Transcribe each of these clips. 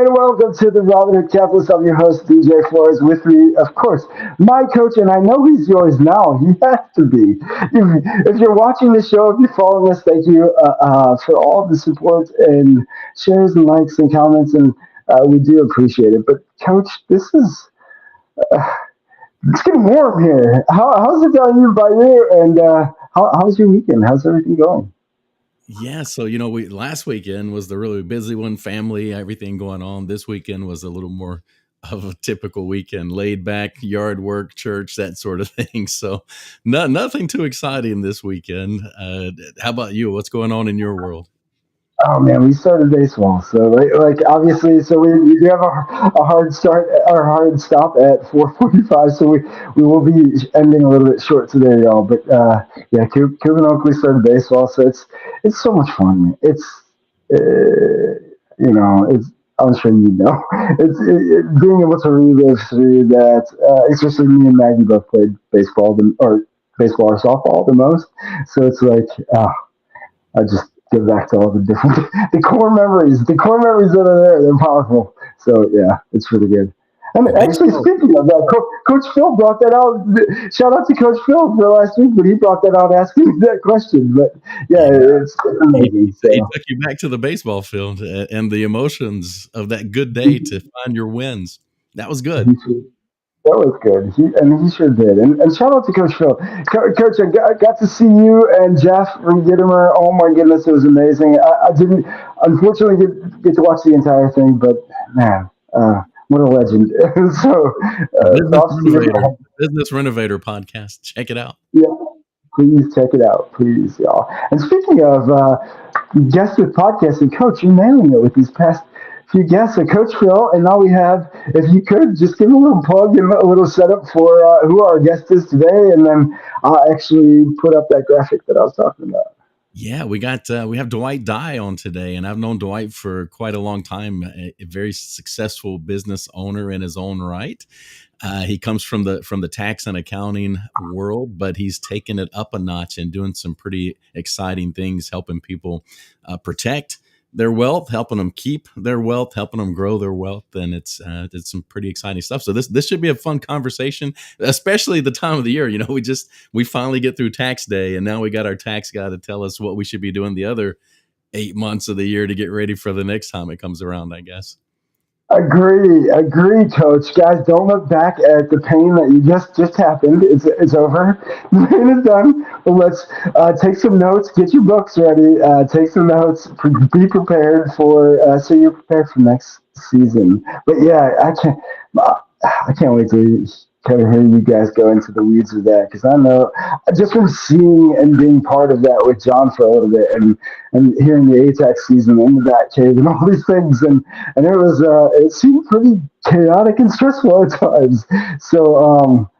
and welcome to the Robinhood Capitalists. I'm your host, DJ Flores. With me, of course, my coach, and I know he's yours now. He has to be. If you're watching the show, if you're following us, thank you for all the support and shares and likes and comments, and we do appreciate it. But, Coach, it's getting warm here. How's it down here by you? And how's your weekend? How's everything going? Yeah, so last weekend was the really busy one, family, everything going on. This weekend was a little more of a typical weekend, laid back, yard work, church, that sort of thing. So nothing too exciting this weekend. How about you? What's going on in your world? Oh man, we started baseball, so like obviously, so we do have a hard start or hard stop at 4:45, so we will be ending a little bit short today, y'all. But yeah, Coop and Oakley started baseball, so it's so much fun. It's it's I'm sure you know being able to relive through that. Especially me and Maggie both played baseball or softball the most, so it's like I just get back to all the different the core memories. The core memories that are there, they're powerful. So yeah, it's really good. And actually, speaking of that, Coach Phil brought that out. Shout out to Coach Phil for last week, but he brought that out asking me that question. But yeah, it's amazing. So. He took you back to the baseball field and the emotions of that good day to find your wins. That was good. That was good. He sure did. And shout out to Coach Phil. Coach, I got to see you and Jeff from Gittimer. Oh my goodness, it was amazing. I didn't, unfortunately, get to watch the entire thing, but man, what a legend. So, Business Renovator podcast. Check it out. Yeah, please check it out, please, y'all. And speaking of guests with podcasting, Coach, you're nailing it with these past few guests. So Coach Phil, and now we have, if you could, just give a little plug and a little setup for who our guest is today, and then I'll actually put up that graphic that I was talking about. Yeah, we have Dwight Dye on today, and I've known Dwight for quite a long time. A very successful business owner in his own right. He comes from the tax and accounting world, but he's taken it up a notch and doing some pretty exciting things, helping people protect their wealth, helping them keep their wealth, helping them grow their wealth. And it's some pretty exciting stuff. So this should be a fun conversation, especially the time of the year. We finally get through tax day, and now we got our tax guy to tell us what we should be doing the other 8 months of the year to get ready for the next time it comes around, I guess. Agree, Coach. Guys, don't look back at the pain that you just happened. It's over. The pain is done. Well, let's take some notes. Get your books ready. Take some notes. Be prepared so you're prepared for next season. But yeah, I can't wait to kind of hear you guys go into the weeds with that, because I know just from seeing and being part of that with John for a little bit, and hearing the ATAX season in the Batcave and all these things, and it seemed pretty chaotic and stressful at times. So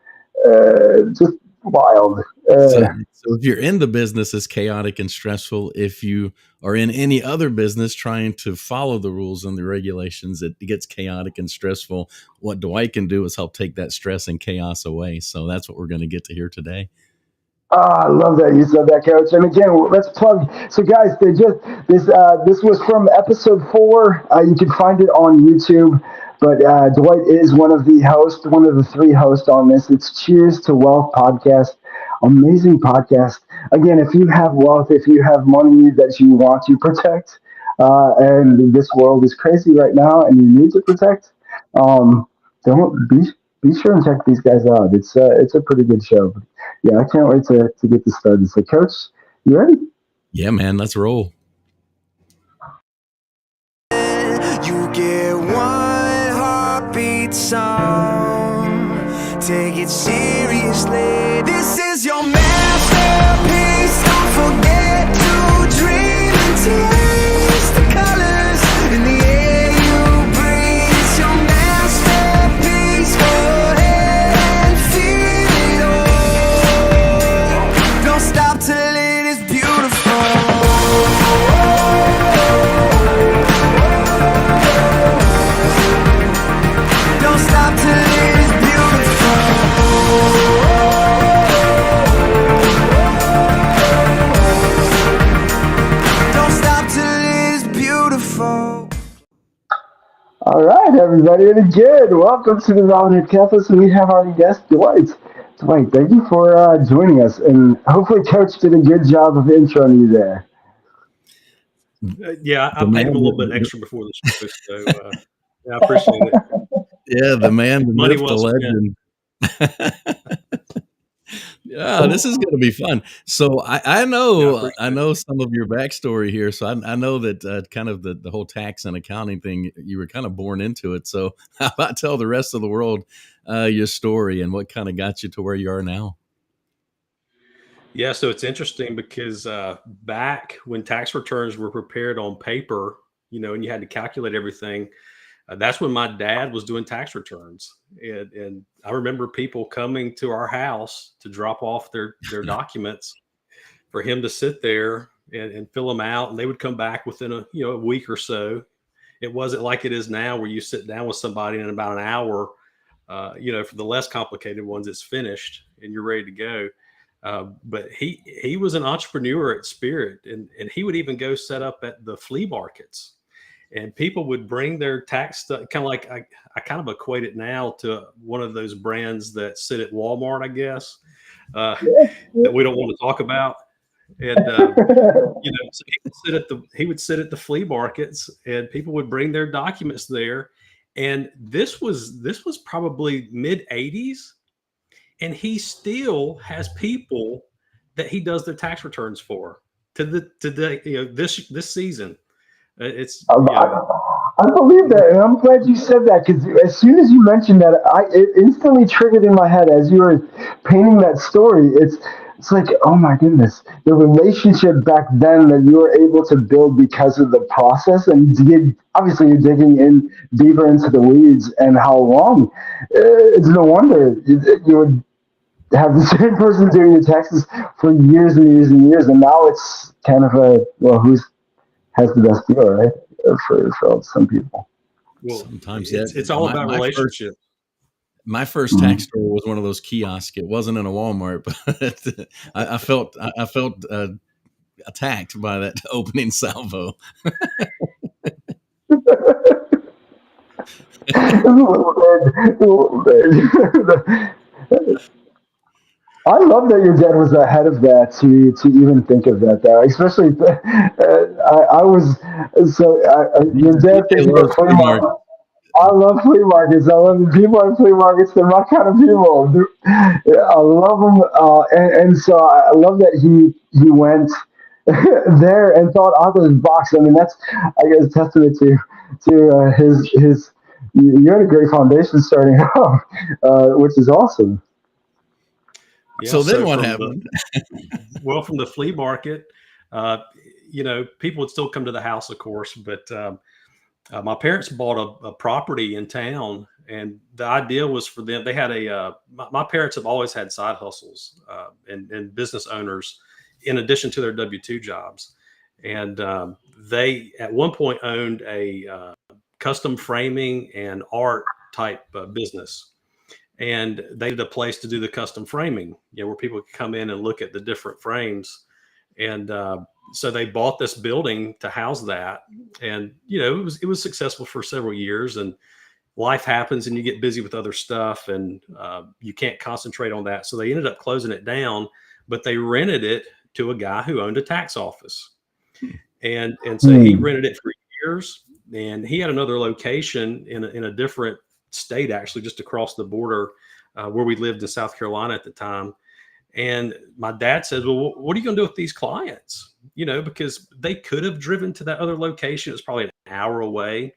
just wild. So if you're in the business, it's chaotic and stressful. If you are in any other business trying to follow the rules and the regulations, it gets chaotic and stressful. What Dwight can do is help take that stress and chaos away. So that's what we're going to get to hear today. I love that you said that, Coach. And again, let's plug. So, guys, this was from episode 4. You can find it on YouTube. But Dwight is one of the 3 hosts on this. It's Cheers to Wealth podcast. Amazing podcast. Again, if you have wealth, if you have money that you want to protect, and this world is crazy right now, and you need to protect, don't be sure and check these guys out. It's a pretty good show. But yeah, I can't wait to get this started. So, Coach, you ready? Yeah, man, let's roll. You get one heartbeat song. Take it seriously. This is your masterpiece. Don't forget to dream and taste the colors in the air you breathe. It's your masterpiece. Go ahead and feel it all. Don't stop till it is beautiful. Don't stop till it is beautiful. All right, everybody, and again, welcome to the Robinhood Capitalists. We have our guest, Dwight. Dwight, thank you for joining us, and hopefully Coach did a good job of introing you there. Yeah, I paid him a little bit extra before the show, so yeah, I appreciate it. Yeah, the man, the Money myth, the well spent. legend. Yeah, this is going to be fun. So I Yeah, I know appreciate it. some of your backstory here. So I know that kind of the whole tax and accounting thing, you were kind of born into it. So how about tell the rest of the world your story and what kind of got you to where you are now? Yeah, so it's interesting because back when tax returns were prepared on paper, and you had to calculate everything, that's when my dad was doing tax returns. And I remember people coming to our house to drop off their documents for him to sit there and fill them out. And they would come back within a week or so. It wasn't like it is now where you sit down with somebody and in about an hour, for the less complicated ones, it's finished and you're ready to go. But he was an entrepreneur at spirit, and he would even go set up at the flea markets, and people would bring their tax stuff. Kind of like I kind of equate it now to one of those brands that sit at Walmart, I guess, that we don't want to talk about. And so he would sit at the flea markets, and people would bring their documents there. And this was probably mid '80s. And he still has people that he does their tax returns for to this season. It's I believe that, and I'm glad you said that, because as soon as you mentioned that, it instantly triggered in my head as you were painting that story. It's like, oh my goodness, the relationship back then that you were able to build because of the process, and obviously you're digging in deeper into the weeds, and how long. It's no wonder you would have the same person doing your taxes for years and years and years, and now it's kind of who has the best deal, right? For some people. Well, Sometimes it's all about relationship. My first tax store was one of those kiosks. It wasn't in a Walmart, but I felt attacked by that opening salvo. I love that your dad was ahead of that to even think of that, though. Especially, I was your dad thinking of flea market. I love flea markets. I love the people at flea markets. They're my kind of people. I love them, and so I love that he went there and thought out of the box. I mean, that's, I guess, a testament to his. You had a great foundation starting off, which is awesome. Yeah, so then what happened? From the flea market, people would still come to the house, of course, but my parents bought a property in town, and the idea was for them. They had my parents have always had side hustles and business owners in addition to their W-2 jobs. And they at one point owned a custom framing and art type business. And they had a place to do the custom framing, where people could come in and look at the different frames. And so they bought this building to house that. And, it was successful for several years, and life happens and you get busy with other stuff, and you can't concentrate on that. So they ended up closing it down, but they rented it to a guy who owned a tax office. And so he rented it for years, and he had another location in a different state, actually, just across the border where we lived in South Carolina at the time. And my dad says, well, what are you going to do with these clients? Because they could have driven to that other location. It's probably an hour away.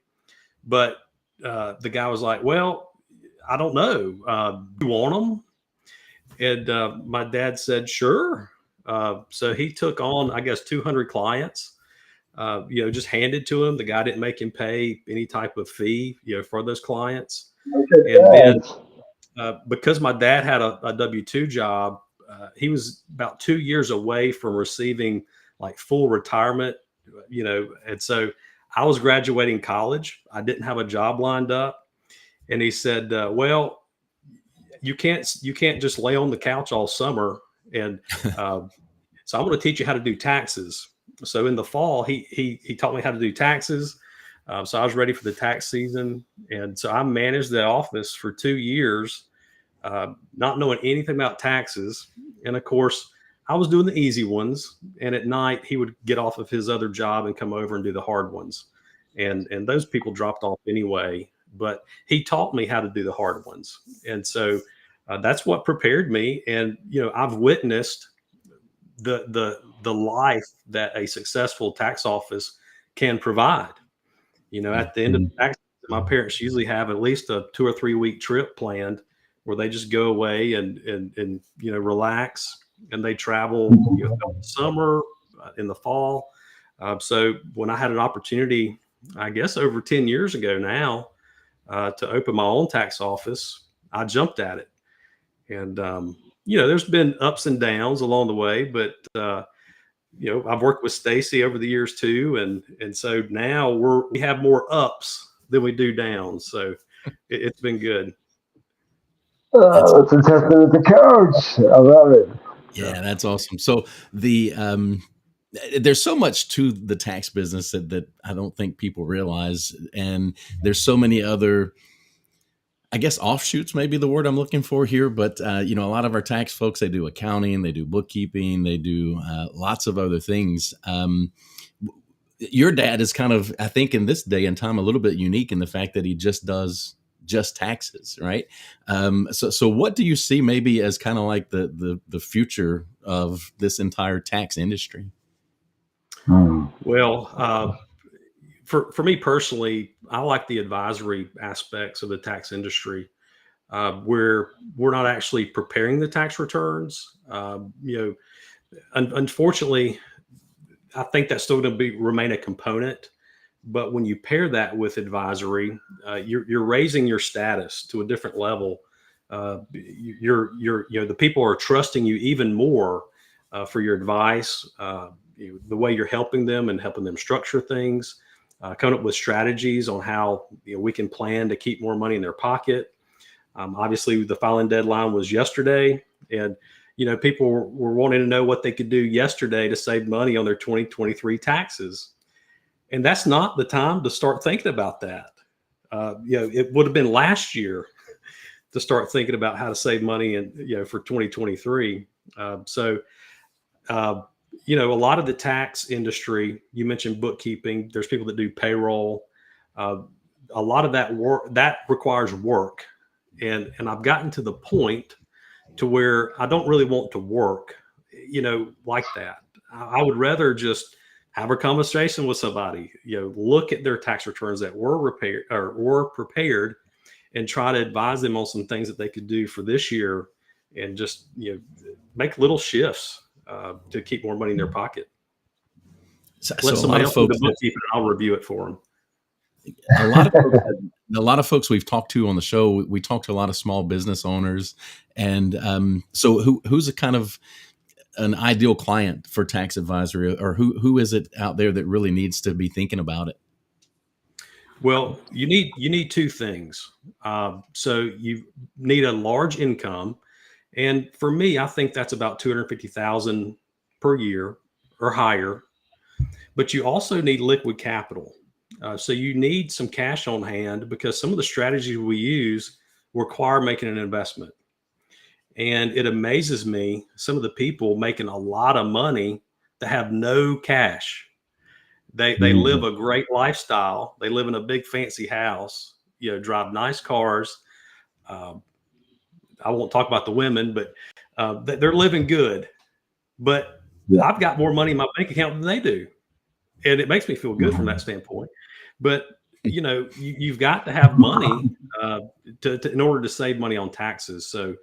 But the guy was like, well, I don't know. Do you want them? And my dad said, sure. So he took on, I guess, 200 clients, just handed to him. The guy didn't make him pay any type of fee, for those clients. And then because my dad had a W-2 job, he was about 2 years away from receiving like full retirement, and so I was graduating college. I didn't have a job lined up. And he said, well, you can't just lay on the couch all summer. And so I'm going to teach you how to do taxes. So in the fall, he taught me how to do taxes. So I was ready for the tax season. And so I managed the office for 2 years, not knowing anything about taxes. And of course, I was doing the easy ones. And at night, he would get off of his other job and come over and do the hard ones. And those people dropped off anyway. But he taught me how to do the hard ones. And so that's what prepared me. And, I've witnessed the life that a successful tax office can provide. At the end of the tax, my parents usually have at least a 2 or 3 week trip planned where they just go away and relax, and they travel in the summer, in the fall. So when I had an opportunity, I guess over 10 years ago now, to open my own tax office, I jumped at it. And there's been ups and downs along the way, but I've worked with Stacey over the years too, and so now we have more ups than we do downs. So it's been good. It's a testament to Coach. I love it. Yeah, that's awesome. So there's so much to the tax business that I don't think people realize, and there's so many other, I guess, offshoots may be the word I'm looking for here. But, a lot of our tax folks, they do accounting, they do bookkeeping, they do lots of other things. Your dad is kind of, I think in this day and time, a little bit unique in the fact that he just does just taxes, right? So what do you see maybe as kind of like the future of this entire tax industry? Well, for me personally, I like the advisory aspects of the tax industry, where we're not actually preparing the tax returns. Unfortunately, I think that's still going to remain a component. But when you pair that with advisory, you're raising your status to a different level. The people are trusting you even more for your advice, the way you're helping them and helping them structure things. Coming up with strategies on how we can plan to keep more money in their pocket. Obviously, the filing deadline was yesterday, and people were wanting to know what they could do yesterday to save money on their 2023 taxes, and that's not the time to start thinking about that. It would have been last year to start thinking about how to save money for 2023. A lot of the tax industry, you mentioned bookkeeping, there's people that do payroll. A lot of that work, that requires work. And I've gotten to the point to where I don't really want to work, like that. I would rather just have a conversation with somebody, look at their tax returns that were prepared and try to advise them on some things that they could do for this year and just, make little shifts to keep more money in their pocket. Let somebody else do the bookkeeping, I'll review it for them. A lot of folks we've talked to on the show, we talk to a lot of small business owners. And so who's a kind of an ideal client for tax advisory, or who is it out there that really needs to be thinking about it? Well, you need two things. So you need a large income. And for me, I think that's about $250,000 per year or higher. But you also need liquid capital. So you need some cash on hand, because some of the strategies we use require making an investment. And it amazes me, some of the people making a lot of money that have no cash. They live a great lifestyle. They live in a big fancy house, drive nice cars. I won't talk about the women, but they're living good. But I've got more money in my bank account than they do. And it makes me feel good from that standpoint. But, you've got to have money in order to save money on taxes. So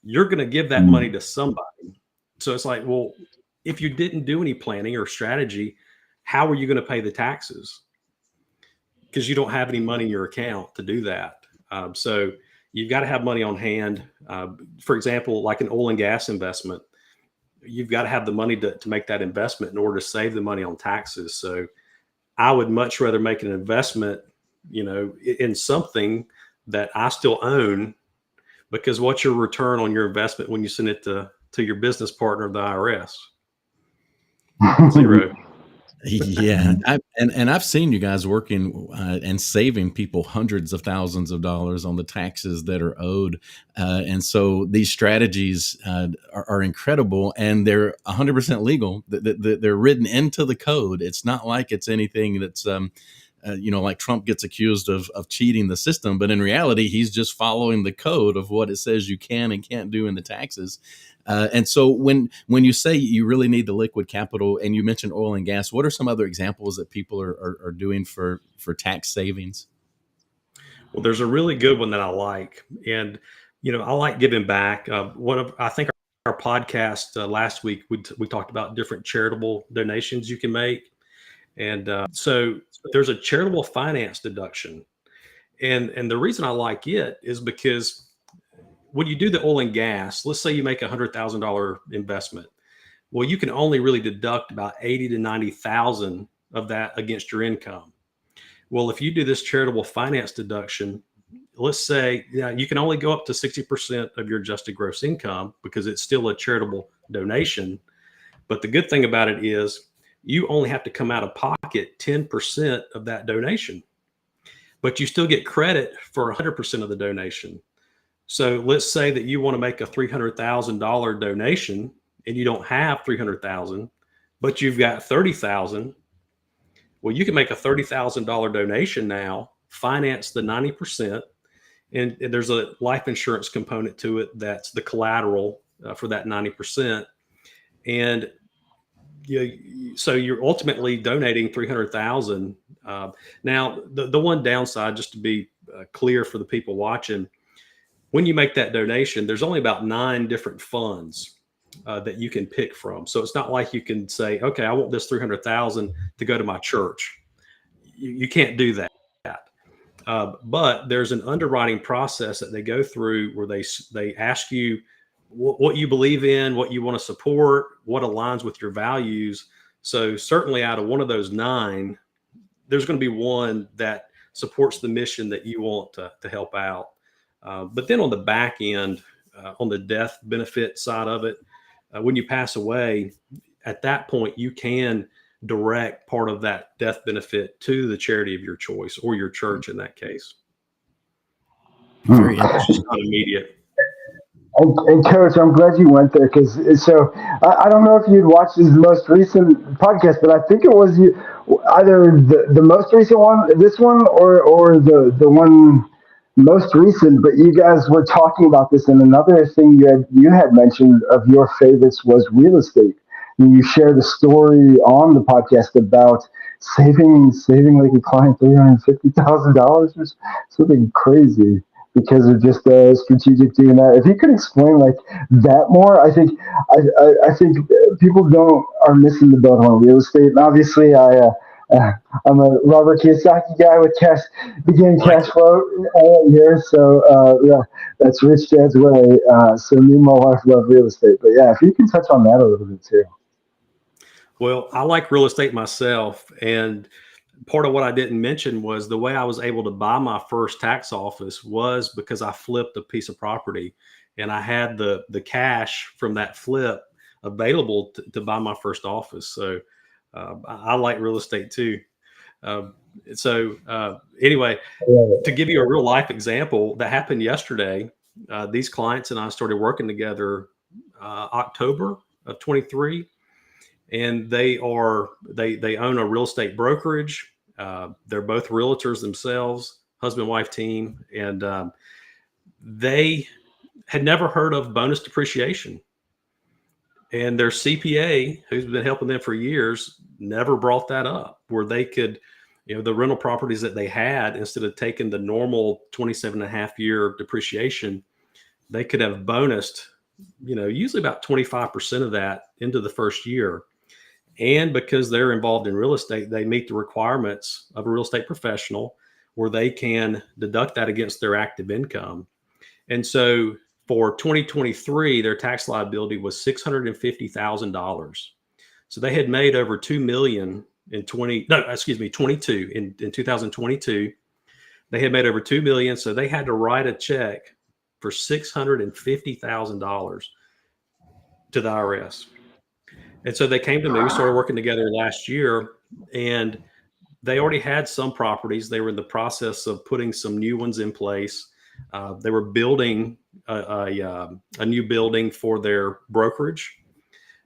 you're going to give that money to somebody. So it's like, well, if you didn't do any planning or strategy, how are you going to pay the taxes? Because you don't have any money in your account to do that. So you've got to have money on hand. For example, like an oil and gas investment, you've got to have the money to make that investment in order to save the money on taxes. So I would much rather make an investment, in something that I still own, because what's your return on your investment when you send it to your business partner, the IRS? Zero. Yeah, and I've seen you guys working and saving people hundreds of thousands of dollars on the taxes that are owed, and so these strategies are incredible, and they're 100% legal. They're written into the code. It's not like it's anything that's like Trump gets accused of cheating the system, but in reality, he's just following the code of what it says you can and can't do in the taxes. And so when you say you really need the liquid capital, and you mentioned oil and gas, what are some other examples that people are doing for tax savings? Well, there's a really good one that I like, and I like giving back. I think our podcast last week we talked about different charitable donations you can make, and so there's a charitable finance deduction, and the reason I like it is because when you do the oil and gas, let's say you make $100,000 investment. Well, you can only really deduct about 80 to 90,000 of that against your income. Well, if you do this charitable finance deduction, let's say you can only go up to 60% of your adjusted gross income because it's still a charitable donation. But the good thing about it is you only have to come out of pocket 10% of that donation, but you still get credit for 100% of the donation. So let's say that you want to make a $300,000 donation and you don't have 300,000, but you've got 30,000. Well, you can make a $30,000 donation now, finance the 90%, and there's a life insurance component to it that's the collateral for that 90%. And so you're ultimately donating 300,000. Now, the one downside, just to be clear for the people watching, when you make that donation, there's only about 9 different funds that you can pick from. So it's not like you can say, okay, I want this 300,000 to go to my church. You can't do that. But there's an underwriting process that they go through where they ask you what you believe in, what you want to support, what aligns with your values. So certainly out of one of those 9, there's going to be one that supports the mission that you want to help out. But then on the back end, on the death benefit side of it, when you pass away, at that point, you can direct part of that death benefit to the charity of your choice or your church in that case. Very interesting. It's not immediate. And Coach, I'm glad you went there because I don't know if you'd watched his most recent podcast, but I think it was either the most recent one, this one, or the one most recent. But you guys were talking about this, and another thing you had mentioned of your favorites was real estate. And you shared a story on the podcast about saving like a client $350,000 or something crazy, because of just strategic doing that. If you could explain like that more, I think people are missing the boat on real estate. And obviously, I'm a Robert Kiyosaki guy with cash flow here. So yeah, that's Rich Dad's way. So me and my wife love real estate. But yeah, if you can touch on that a little bit too. Well, I like real estate myself, and part of what I didn't mention was the way I was able to buy my first tax office was because I flipped a piece of property, and I had the cash from that flip available to buy my first office. So I like real estate too. Anyway, to give you a real life example that happened yesterday, these clients and I started working together October of 23. And they own a real estate brokerage. They're both realtors themselves, husband-wife team. And they had never heard of bonus depreciation. And their CPA, who's been helping them for years, never brought that up, where they could, the rental properties that they had, instead of taking the normal 27.5-year depreciation, they could have bonused, usually about 25% of that into the first year. And because they're involved in real estate, they meet the requirements of a real estate professional where they can deduct that against their active income. And so for 2023, their tax liability was $650,000. So they had made over $2 million in 2022. In 2022, they had made over $2 million. So they had to write a check for $650,000 to the IRS. And so they came to me. We started working together last year, and they already had some properties. They were in the process of putting some new ones in place. They were building a new building for their brokerage.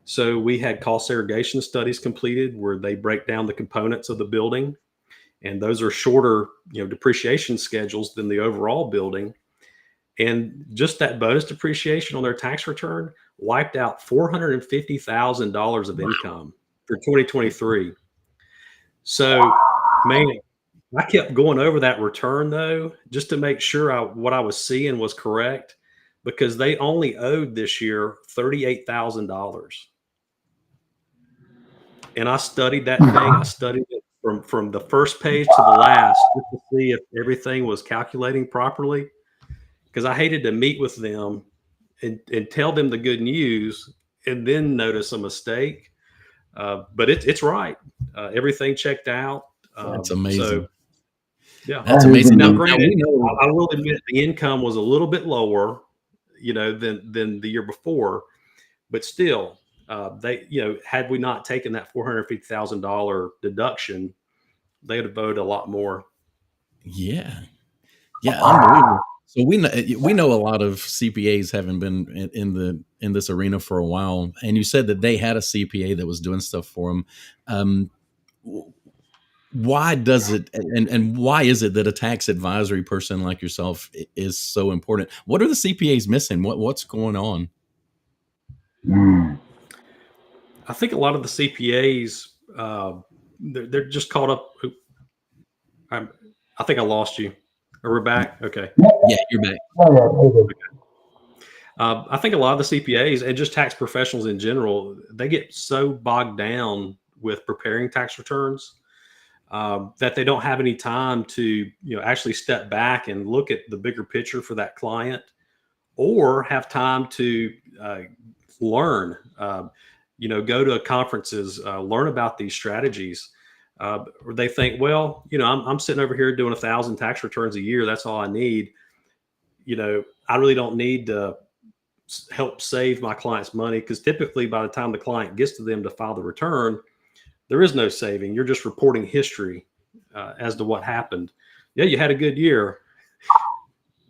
So we had cost segregation studies completed where they break down the components of the building. And those are shorter, depreciation schedules than the overall building. And just that bonus depreciation on their tax return wiped out $450,000 of income for 2023. So, man, I kept going over that return though, just to make sure what I was seeing was correct, because they only owed this year $38,000. And I studied that thing. I studied it from the first page to the last just to see if everything was calculating properly, because I hated to meet with them and tell them the good news and then notice a mistake. But it's right. Everything checked out. That's amazing. So, yeah, that's amazing. Now, granted, I will admit the income was a little bit lower, than the year before, but still, they, had we not taken that $450,000 deduction, they would have owed a lot more. Yeah, unbelievable. So we know a lot of CPAs haven't been in this arena for a while, and you said that they had a CPA that was doing stuff for them. Why does it, and why is it that a tax advisory person like yourself is so important? What are the CPAs missing? What's going on? I think a lot of the CPAs, they're just caught up. I think I lost you. Are we back? Okay. Yeah, you're back. I think a lot of the CPAs and just tax professionals in general, they get so bogged down with preparing tax returns that they don't have any time to, actually step back and look at the bigger picture for that client, or have time to learn, go to conferences, learn about these strategies. Or they think, well, I'm sitting over here doing 1,000 tax returns a year. That's all I need. I really don't need to help save my client's money, because typically by the time the client gets to them to file the return, there is no saving. You're just reporting history as to what happened. Yeah, you had a good year.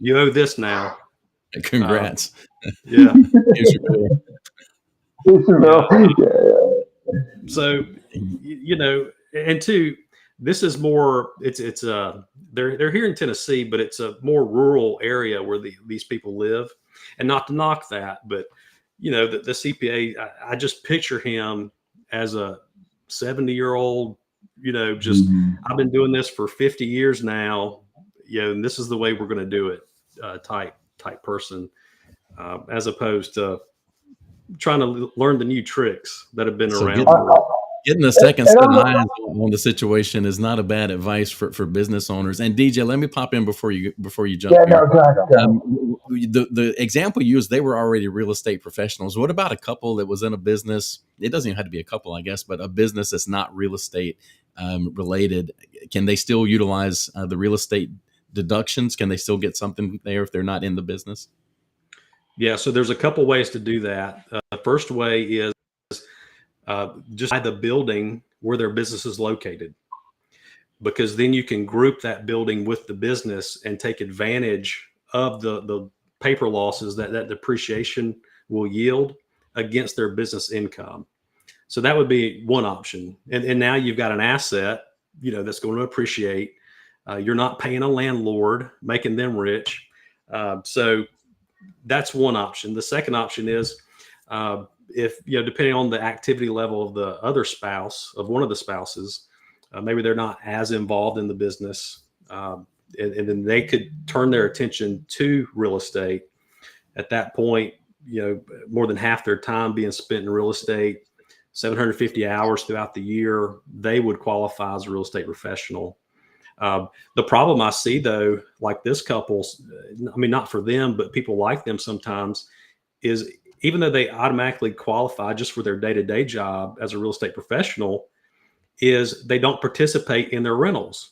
You owe this now. Congrats. Yeah. So, and two, this is more, they're here in Tennessee, but it's a more rural area where these people live. And not to knock that, but the CPA, I just picture him as a 70-year-old, I've been doing this for 50 years now, and this is the way we're going to do it, type person, as opposed to trying to learn the new tricks that have been around. Getting a second set of eyes on the situation is not a bad advice for business owners. And DJ, let me pop in before you jump in. No, go ahead. The example you used, they were already real estate professionals. What about a couple that was in a business? It doesn't even have to be a couple, I guess, but a business that's not real estate related. Can they still utilize the real estate deductions? Can they still get something there if they're not in the business? Yeah, so there's a couple ways to do that. The first way is just buy the building where their business is located, because then you can group that building with the business and take advantage of the paper losses that depreciation will yield against their business income. So that would be one option. And now you've got an asset, that's going to appreciate. You're not paying a landlord, making them rich. So that's one option. The second option is, if, depending on the activity level of the other spouse, of one of the spouses, maybe they're not as involved in the business, and then they could turn their attention to real estate. At that point, more than half their time being spent in real estate, 750 hours throughout the year, they would qualify as a real estate professional. The problem I see, though, like this couple's, not for them, but people like them sometimes, is even though they automatically qualify just for their day-to-day job as a real estate professional, is they don't participate in their rentals.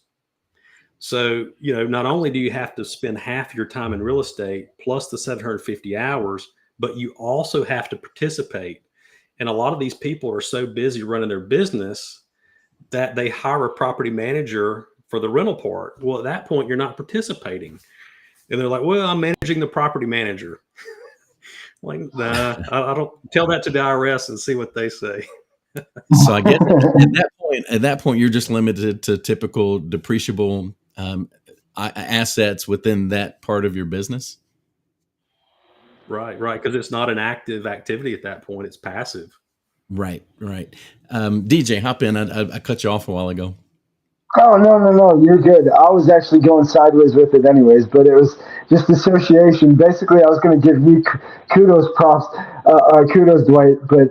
So, not only do you have to spend half your time in real estate plus the 750 hours, but you also have to participate. And a lot of these people are so busy running their business that they hire a property manager for the rental part. Well, at that point, you're not participating. And they're like, well, I'm managing the property manager. Like, nah, I don't. Tell that to the IRS and see what they say. So I guess at that point, you're just limited to typical depreciable assets within that part of your business. Right. Because it's not an active activity at that point. It's passive. Right. DJ, hop in. I cut you off a while ago. Oh, no, you're good. I was actually going sideways with it anyways, but it was just association. Basically, I was going to give you kudos, Dwight, but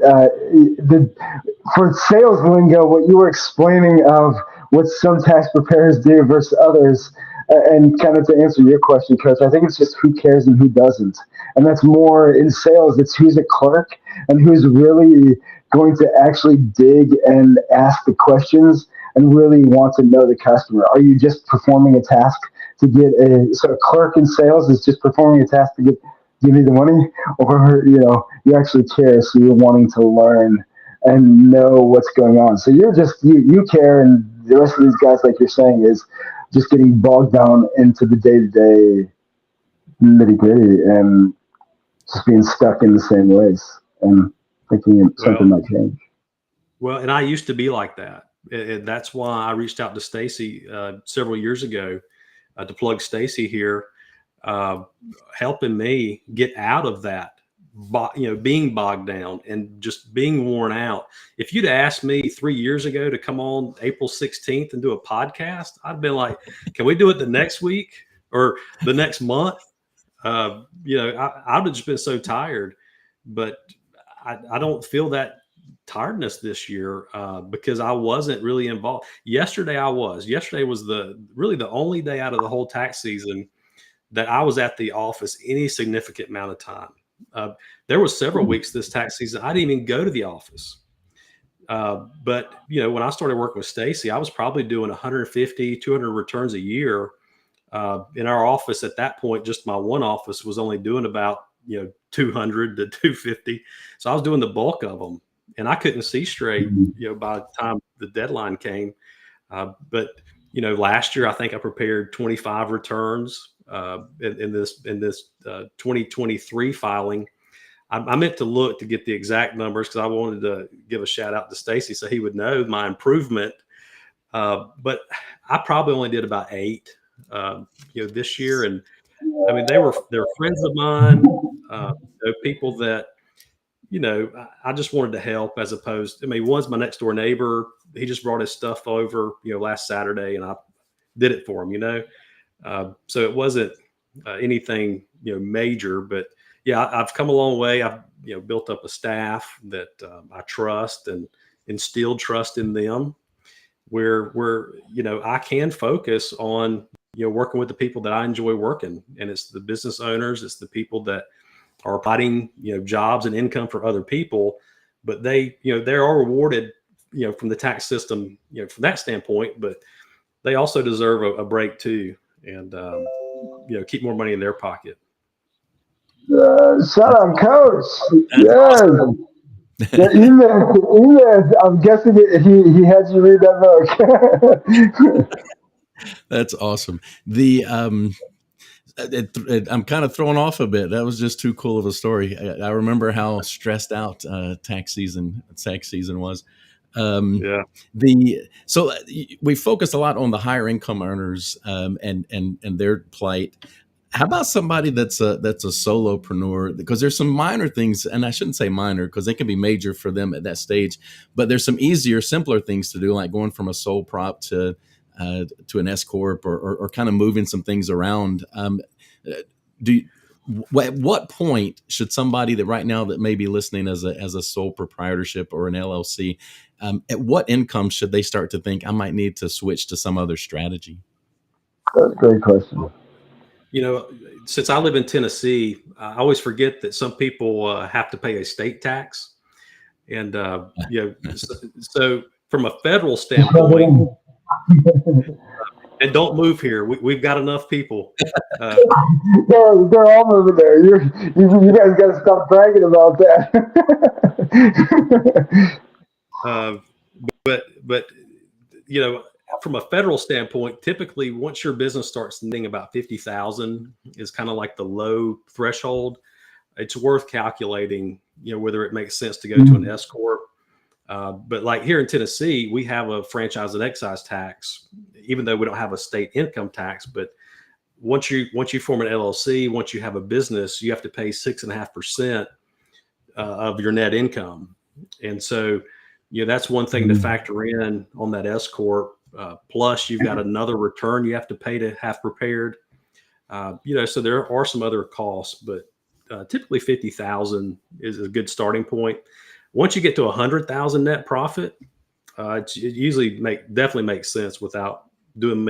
for sales lingo, what you were explaining of what some tax preparers do versus others, and kind of to answer your question, Coach, I think it's just who cares and who doesn't. And that's more in sales. It's who's a clerk and who's really going to actually dig and ask the questions and really want to know the customer. Are you just performing a task to get so a clerk in sales is just performing a task to give you the money, or you actually care, so you're wanting to learn and know what's going on. So you're just you care, and the rest of these guys, like you're saying, is just getting bogged down into the day-to-day nitty-gritty and just being stuck in the same ways and thinking something might change. Well, and I used to be like that. That's why I reached out to Stacey several years ago to plug Stacey here, helping me get out of that, being bogged down and just being worn out. If you'd asked me 3 years ago to come on April 16th and do a podcast, I'd been like, can we do it the next week or the next month? I'd have just been so tired, but I don't feel that tiredness this year because I wasn't really involved. Yesterday was really the only day out of the whole tax season that I was at the office any significant amount of time. There was several weeks this tax season I didn't even go to the office. But when I started working with Stacey, I was probably doing 150, 200 returns a year. In our office at that point, just my one office was only doing about 200 to 250. So I was doing the bulk of them. And I couldn't see straight, by the time the deadline came. But last year I think I prepared 25 returns in this 2023 filing. I meant to look to get the exact numbers because I wanted to give a shout out to Stacey so he would know my improvement. But I probably only did about 8, this year. And I mean, they're friends of mine, people that. I just wanted to help as opposed. One's my next door neighbor. He just brought his stuff over, last Saturday, and I did it for him. So it wasn't anything, major. But yeah, I've come a long way. I've built up a staff that I trust and instilled trust in them, where I can focus on working with the people that I enjoy working, and it's the business owners, it's the people that are providing jobs and income for other people, but they are rewarded from the tax system from that standpoint, but they also deserve a break too, and keep more money in their pocket. Shut up, Coach. Yes. Awesome. The email, I'm guessing he had you read that book. That's awesome. I'm kind of thrown off a bit. That was just too cool of a story. I remember how stressed out tax season was. So we focus a lot on the higher income earners and their plight. How about somebody that's a solopreneur? Because there's some minor things, and I shouldn't say minor because they can be major for them at that stage. But there's some easier, simpler things to do, like going from a sole prop to an S corp or kind of moving some things around. At what point should somebody that right now that may be listening as a sole proprietorship or an LLC, at what income should they start to think I might need to switch to some other strategy? That's a great question. Since I live in Tennessee, I always forget that some people have to pay a state tax. And, so from a federal standpoint, and don't move here. We've got enough people. They're all moving there. You guys got to stop bragging about that. But from a federal standpoint, typically once your business starts netting about 50,000 is kind of like the low threshold. It's worth calculating, whether it makes sense to go to an S corp. But like here in Tennessee, we have a franchise and excise tax, even though we don't have a state income tax. But once you form an LLC, once you have a business, you have to pay 6.5% of your net income. And so, that's one thing to factor in on that S corp. Plus, you've got another return you have to pay to have prepared. So there are some other costs, but typically 50,000 is a good starting point. Once you get to 100,000 net profit, it usually definitely makes sense without doing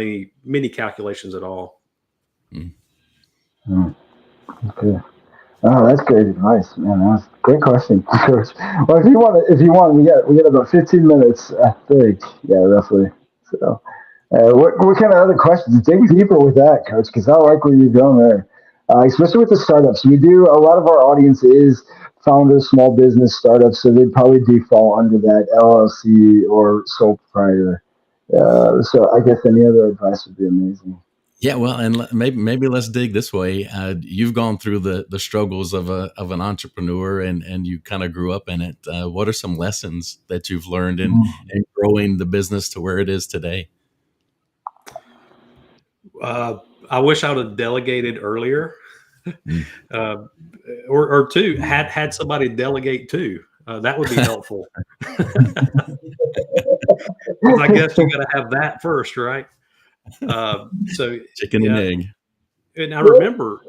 many calculations at all. Okay. Oh, that's great advice, man. That's a great question, Coach. Well, if you want, we got about 15 minutes, I think. Yeah, roughly. So, what kind of other questions? Dig deeper with that, Coach, because I like where you're going there, especially with the startups. A lot of our audience is founders, small business startups, so they'd probably do fall under that LLC or sole proprietor. So I guess any other advice would be amazing. Yeah, well, and maybe let's dig this way. You've gone through the struggles of an entrepreneur, and you kind of grew up in it. What are some lessons that you've learned in growing the business to where it is today? I wish I would have delegated earlier, or two had somebody delegate to. That would be helpful. I guess you got to have that first, right? So chicken and egg. And I remember,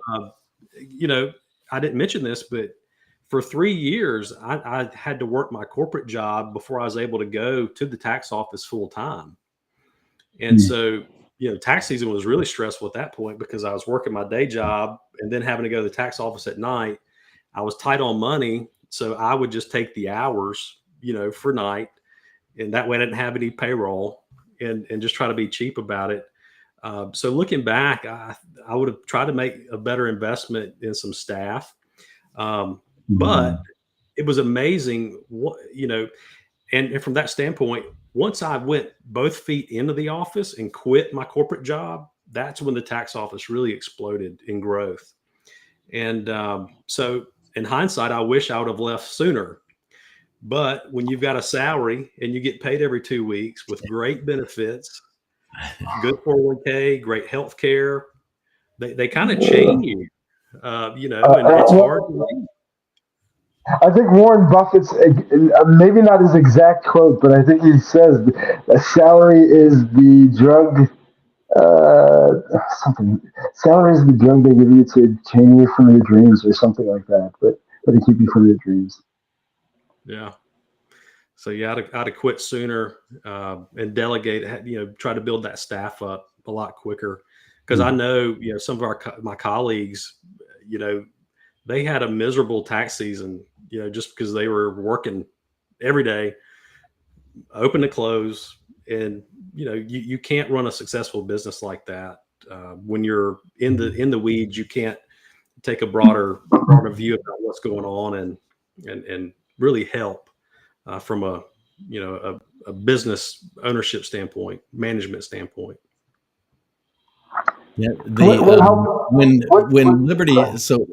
I didn't mention this, but for 3 years, I had to work my corporate job before I was able to go to the tax office full time. And so, tax season was really stressful at that point because I was working my day job and then having to go to the tax office at night. I was tight on money. So I would just take the hours, for night. And that way I didn't have any payroll. And just try to be cheap about it. So looking back, I would have tried to make a better investment in some staff. But it was amazing, and from that standpoint, once I went both feet into the office and quit my corporate job, that's when the tax office really exploded in growth. And so in hindsight, I wish I would have left sooner. But when you've got a salary and you get paid every 2 weeks with great benefits, good 401k, great health care, they kind of chain you, and it's hard to leave. I think Warren Buffett's, maybe not his exact quote, but I think he says a salary is the drug, salary is the drug they give you to chain you from your dreams or something like that, but to keep you from your dreams. Yeah. So I'd have quit sooner and delegate, try to build that staff up a lot quicker. Because I know, some of my colleagues, they had a miserable tax season, just because they were working every day, open to close. And, you can't run a successful business like that. When you're in the weeds, you can't take a broader view about what's going on and really help from a business ownership standpoint, management standpoint. Yeah, when Liberty, so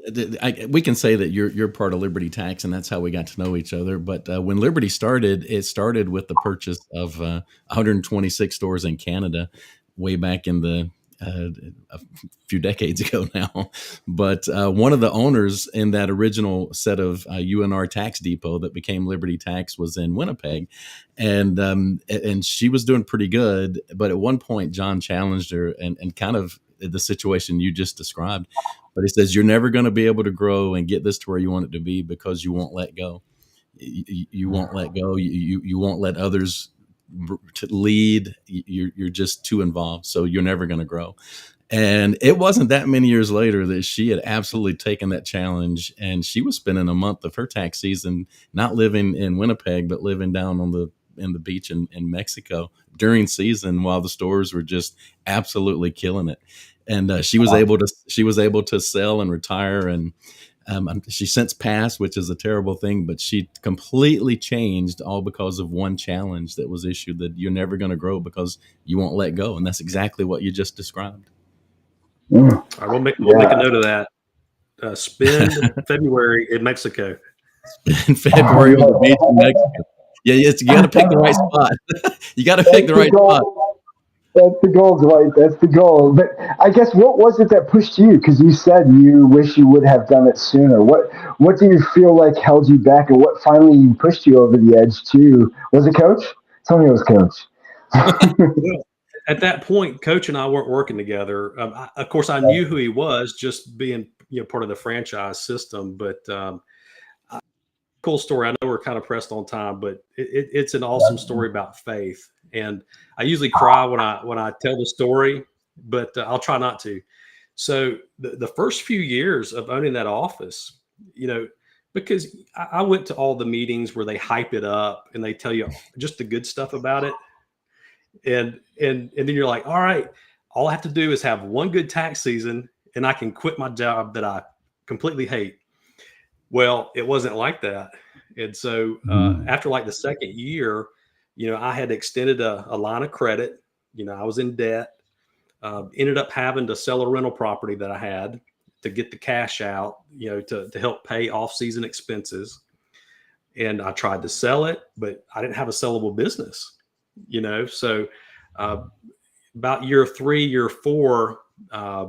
we can say that you're part of Liberty Tax, and that's how we got to know each other. But when Liberty started, it started with the purchase of 126 stores in Canada, way back in the a few decades ago now. But one of the owners in that original set of UNR Tax Depot that became Liberty Tax was in Winnipeg, and she was doing pretty good. But at one point, John challenged her and kind of the situation you just described. But he says, you're never going to be able to grow and get this to where you want it to be because you won't let go. You won't let go. You won't let others to lead. You're just too involved. So you're never going to grow. And it wasn't that many years later that she had absolutely taken that challenge, and she was spending a month of her tax season not living in Winnipeg, but living down on the beach in Mexico during season while the stores were just absolutely killing it. And she was able to sell and retire. And She since passed, which is a terrible thing, but she completely changed all because of one challenge that was issued, that you're never going to grow because you won't let go. And that's exactly what you just described. Mm. All right, we'll make a note of that. Spend February in Mexico. In February on the beach in Mexico. Yeah, you got to pick the right spot. You got to pick the right spot. That's the goal, Dwight. That's the goal. But I guess, what was it that pushed you? Because you said you wish you would have done it sooner. What do you feel like held you back, and what finally pushed you over the edge to? Was it Coach? Tell me it was Coach. Well, at that point, Coach and I weren't working together. Of course, I knew who he was, just being part of the franchise system. But cool story. I know we're kind of pressed on time, but it's an awesome story about faith. And I usually cry when I tell the story, but I'll try not to. So the first few years of owning that office, because I went to all the meetings where they hype it up and they tell you just the good stuff about it. And then you're like, all right, all I have to do is have one good tax season and I can quit my job that I completely hate. Well, it wasn't like that. And so after like the second year, I had extended a line of credit. I was in debt, ended up having to sell a rental property that I had to get the cash out, to help pay off-season expenses. And I tried to sell it, but I didn't have a sellable business, So about year 3, year 4, I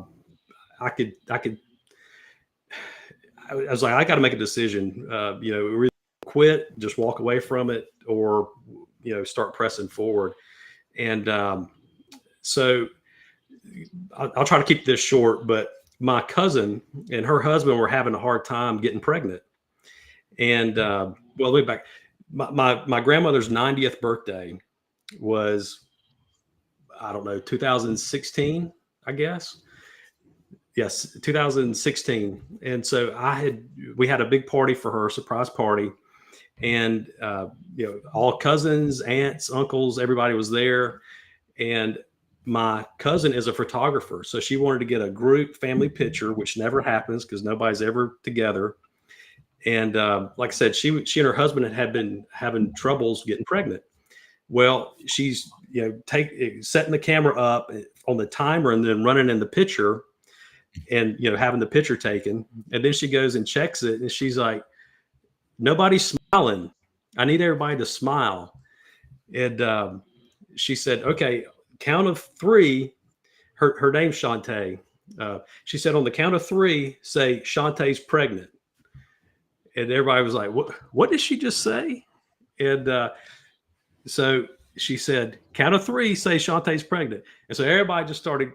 was like, I got to make a decision, either quit, just walk away from it, or, start pressing forward. And so I'll try to keep this short, but my cousin and her husband were having a hard time getting pregnant. And way back, my grandmother's 90th birthday was, I don't know, 2016, I guess. Yes, 2016. And so we had a big party for her, surprise party. And, all cousins, aunts, uncles, everybody was there. And my cousin is a photographer. So she wanted to get a group family picture, which never happens because nobody's ever together. And like I said, she and her husband had been having troubles getting pregnant. Well, she's, setting the camera up on the timer and then running in the picture and, having the picture taken. And then she goes and checks it. And she's like, nobody's smiling. I need everybody to smile. And she said, okay, count of 3. Her name's Shantae. She said, on the count of 3, say Shantae's pregnant. And everybody was like, what did she just say? And so she said, count of 3, say Shantae's pregnant. And so everybody just started,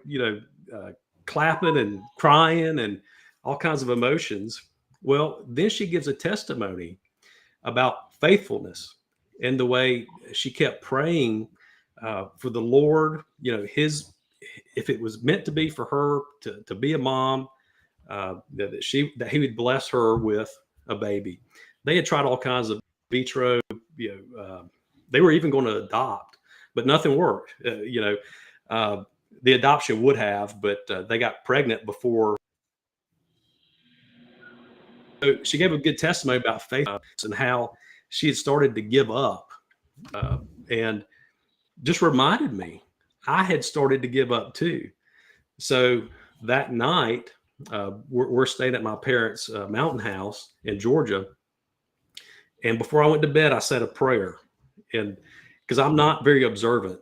clapping and crying and all kinds of emotions. Well, then she gives a testimony about faithfulness and the way she kept praying for the Lord, if it was meant to be for her to be a mom, that he would bless her with a baby. They had tried all kinds of vitro, they were even going to adopt, but nothing worked. The adoption would have, but they got pregnant before. So she gave a good testimony about faith and how she had started to give up, and just reminded me I had started to give up too. So that night, we're staying at my parents' mountain house in Georgia. And before I went to bed, I said a prayer, and because I'm not very observant.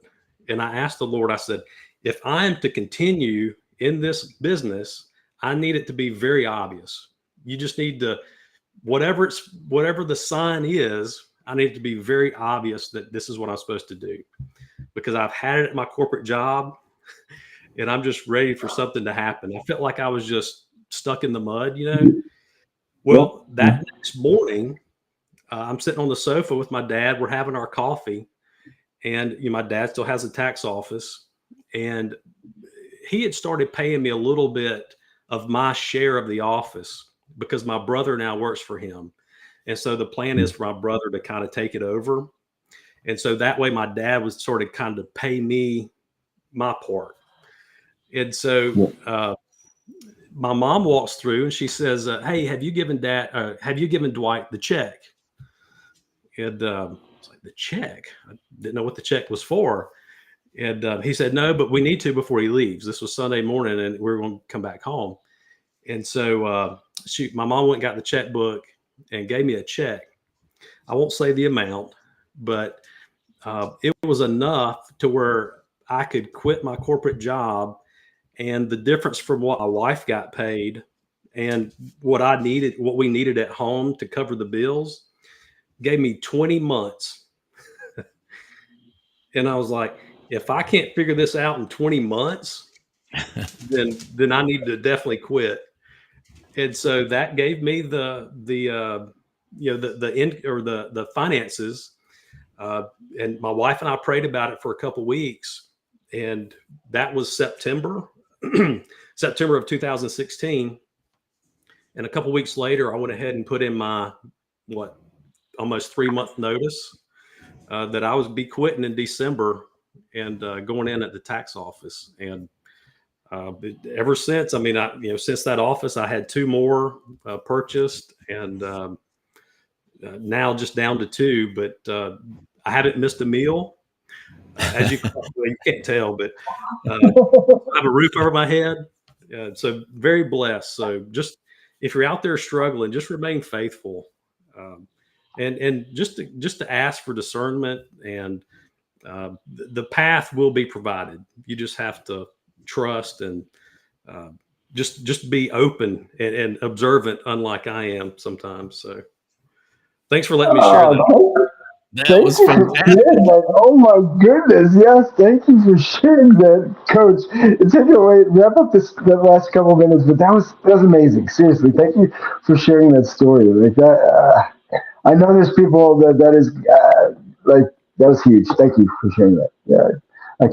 And I asked the Lord, I said, if I am to continue in this business, I need it to be very obvious. You just need to, whatever the sign is, I need it to be very obvious that this is what I'm supposed to do, because I've had it at my corporate job and I'm just ready for something to happen. I felt like I was just stuck in the mud, Well, that next morning, I'm sitting on the sofa with my dad. We're having our coffee, and my dad still has a tax office, and he had started paying me a little bit of my share of the office because my brother now works for him. And so the plan is for my brother to kind of take it over. And so that way my dad was sort of kind of pay me my part. And so my mom walks through and she says, "Hey, have you given Dwight the check?" And it's like, the check? I didn't know what the check was for. And he said, "No, but we need to before he leaves." This was Sunday morning, and we were going to come back home. And so my mom went and got the checkbook and gave me a check. I won't say the amount, but it was enough to where I could quit my corporate job, and the difference from what my wife got paid and what we needed at home to cover the bills gave me 20 months. And I was like, if I can't figure this out in 20 months, then I need to definitely quit. And so that gave me the finances. And my wife and I prayed about it for a couple of weeks, and that was September of 2016. And a couple of weeks later, I went ahead and put in my almost 3-month notice that I would be quitting in December and going in at the tax office. And ever since, since that office, I had 2 more purchased, and now just down to 2. But I haven't missed a meal, as you can't tell, but I have a roof over my head. So very blessed. So just, if you're out there struggling, just remain faithful, and just to ask for discernment, and the path will be provided. You just have to trust and just be open and observant, unlike I am sometimes. So thanks for letting me share that. That was fantastic. Oh my goodness. Yes. Thank you for sharing that, Coach. It's taking away, wrap up the last couple of minutes, but that was amazing. Seriously. Thank you for sharing that story. Like that. I know there's people that is like, that was huge. Thank you for sharing that. Yeah. I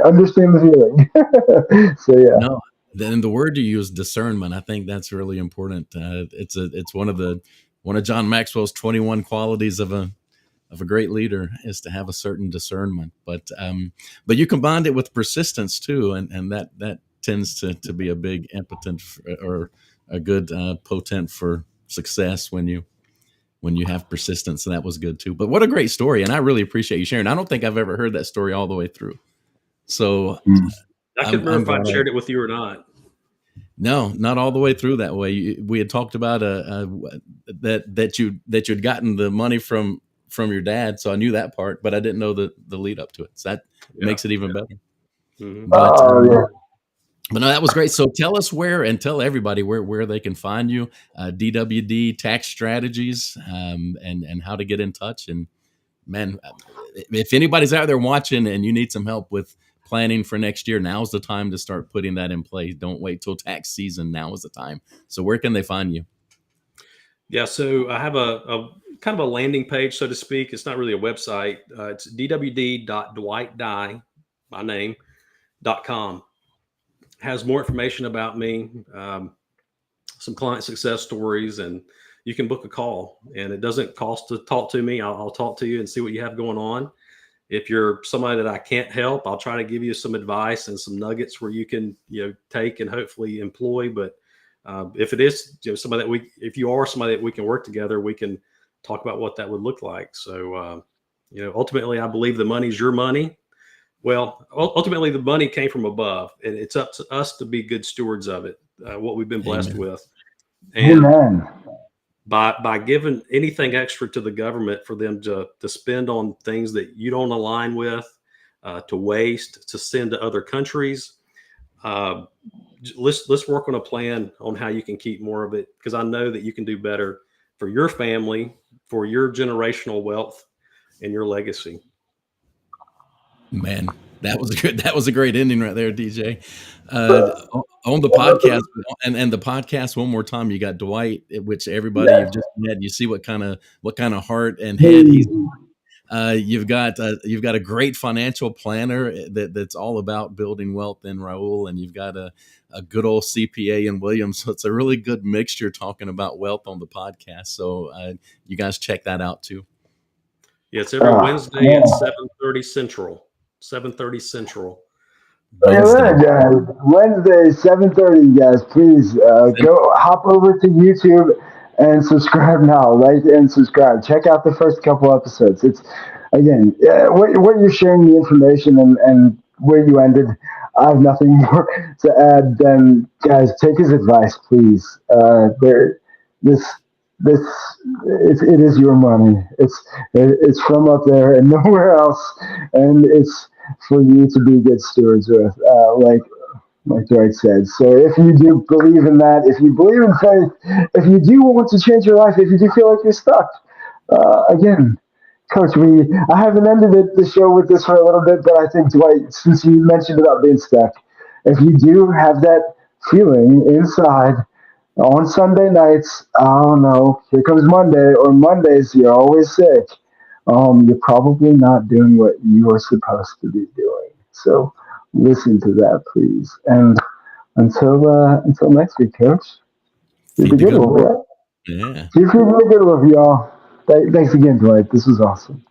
understand the feeling. So yeah. No, then the word you use, discernment, I think that's really important. It's one of John Maxwell's 21 qualities of a great leader, is to have a certain discernment. But you combined it with persistence too, and that tends to be a big impotent or a good potent for success when you have persistence. And that was good too. But what a great story, and I really appreciate you sharing. I don't think I've ever heard that story all the way through. So I couldn't remember if I shared it with you or not. No, not all the way through that way. We had talked about that you'd gotten the money from your dad, so I knew that part, but I didn't know the lead up to it. So that makes it even better. Mm-hmm. But no, that was great. So tell us tell everybody where they can find you, DWD Tax Strategies, and how to get in touch. And man, if anybody's out there watching and you need some help with planning for next year, now's the time to start putting that in place. Don't wait till tax season. Now is the time. So where can they find you? Yeah, so I have a kind of a landing page, so to speak. It's not really a website. It's dwd.dwightdye, my name, .com. Has more information about me, some client success stories, and you can book a call. And it doesn't cost to talk to me. I'll talk to you and see what you have going on. If you're somebody that I can't help, I'll try to give you some advice and some nuggets where you can, take and hopefully employ. But if it is somebody if you are somebody that we can work together, we can talk about what that would look like. So, ultimately, I believe the money's your money. Well, ultimately, the money came from above, and it's up to us to be good stewards of it, what we've been blessed with. And Amen. By giving anything extra to the government for them to spend on things that you don't align with, to waste, to send to other countries, let's work on a plan on how you can keep more of it, because I know that you can do better for your family, for your generational wealth, and your legacy. Man, that was a great ending right there, DJ. On the podcast, and the podcast one more time, you got Dwight, which everybody you've just met. You see what kind of heart and head he's. You've got a great financial planner that's all about building wealth in Raul, and you've got a good old CPA in Williams. So it's a really good mixture talking about wealth on the podcast. So you guys check that out too. Yeah, it's every Wednesday at 7:30 Central. 7:30 Central. Wednesday. Guys. Wednesday, 7:30, guys. Please go hop over to YouTube and subscribe now. Like and subscribe. Check out the first couple episodes. It's again what you're sharing the information and where you ended. I have nothing more to add than guys. Take his advice, please. This this it is your money. It's from up there and nowhere else, and it's for you to be good stewards with, like Dwight said. So if you do believe in that, if you believe in faith, if you do want to change your life, if you do feel like you're stuck, again, Coach, I haven't ended the show with this for a little bit, but I think Dwight, since you mentioned about being stuck, if you do have that feeling inside on Sunday nights, oh no, here comes Monday, or Mondays, you're always sick. You're probably not doing what you are supposed to be doing. So listen to that, please. And until next week, Coach. Feed the good Lord. Yeah. Feed the good Lord, y'all. Thanks again, Dwight. This was awesome.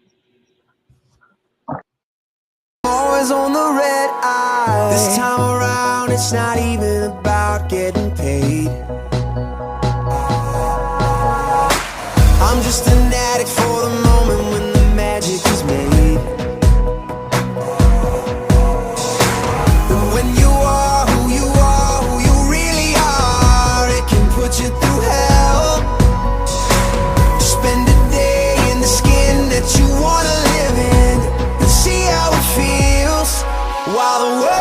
Always on the red eye. This time around, it's not even about getting paid. I'm just an addict for the moment when the magic is made. And when you are who you really are, it can put you through hell. Spend a day in the skin that you wanna live in and see how it feels while the world